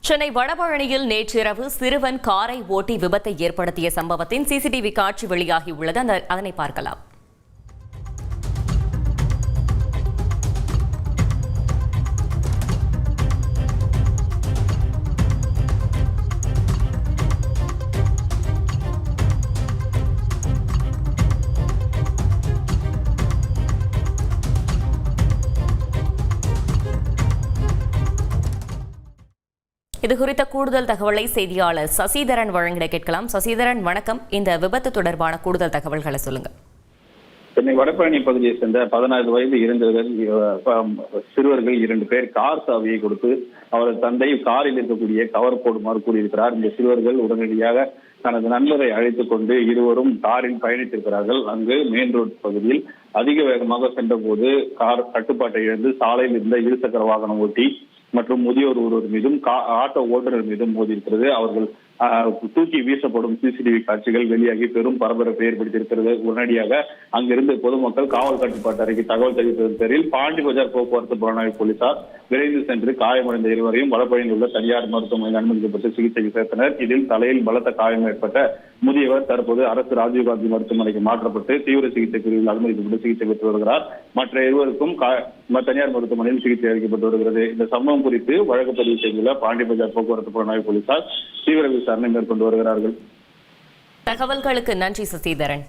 சென்னை வடபழனியில் நேற்றிரவு சிறுவன் காரை ஓட்டி விபத்தை ஏற்படுத்திய சம்பவத்தின் சிசிடிவி காட்சி வெளியாகியுள்ளது. அதனை பார்க்கலாம். இது குறித்த கூடுதல் தகவலை செய்தியாளர் சசிதரன் வழங்கிட கேட்கலாம். சசிதரன், வணக்கம். இந்த விபத்து தொடர்பான கூடுதல் தகவல்களை சொல்லுங்க. சென்னை வடபழனி பகுதியை சேர்ந்த 16 வயது சிறுவர்கள் 2 பேர் கார் சாவியை கொடுத்து அவரது தந்தை காரில் இருக்கக்கூடிய கவர் போடுமாறு கூறியிருக்கிறார். இந்த சிறுவர்கள் உடனடியாக தனது நண்பரை அழைத்துக் கொண்டு இருவரும் காரில் பயணித்திருக்கிறார்கள். அங்கு மெயின் ரோட் பகுதியில் அதிக வேகமாக சென்ற போது கார் கட்டுப்பாட்டை இழந்து சாலையில் இருந்த இருசக்கர வாகனம் ஓட்டி மற்றும் முதியோர் ஒருவர் மீதும் ஆட்டோ ஓட்டுநர் மீதும் மோதியிருக்கிறது. அவர்கள் தூக்கி வீசப்படும் சிசிடிவி காட்சிகள் வெளியாகி பெரும் பரபரப்பை ஏற்படுத்தியிருக்கிறது. உடனடியாக அங்கிருந்து பொதுமக்கள் காவல் கட்டுப்பாட்டு அறைக்கு தகவல் தெரிவித்ததன் பேரில் பாண்டி பஜார் போக்குவரத்து புலனாய்வு போலீசார் விரைந்து சென்று காயமடைந்த இருவரையும் வடபழனியில் உள்ள தனியார் மருத்துவமனையில் அனுமதிக்கப்பட்டு சிகிச்சைக்கு சேர்த்தனர். இதில் தலையில் பலத்த காயம் ஏற்பட்ட முதியவர் தற்போது அரசு ராஜீவ்காந்தி மருத்துவமனைக்கு மாற்றப்பட்டு தீவிர சிகிச்சை பிரிவில் அனுமதிக்கப்பட்டு சிகிச்சை பெற்று வருகிறார். மற்ற இருவருக்கும் தனியார் மருத்துவமனையில் சிகிச்சை அளிக்கப்பட்டு வருகிறது. இந்த சம்பவம் குறித்து வழக்கு பதிவு செய்துள்ள பாண்டி பஜார் போக்குவரத்து புலனாய்வு போலீசார் தீவிர விசாரணை மேற்கொண்டு வருகிறார்கள். தகவல்களுக்கு நன்றி சசிதரன்.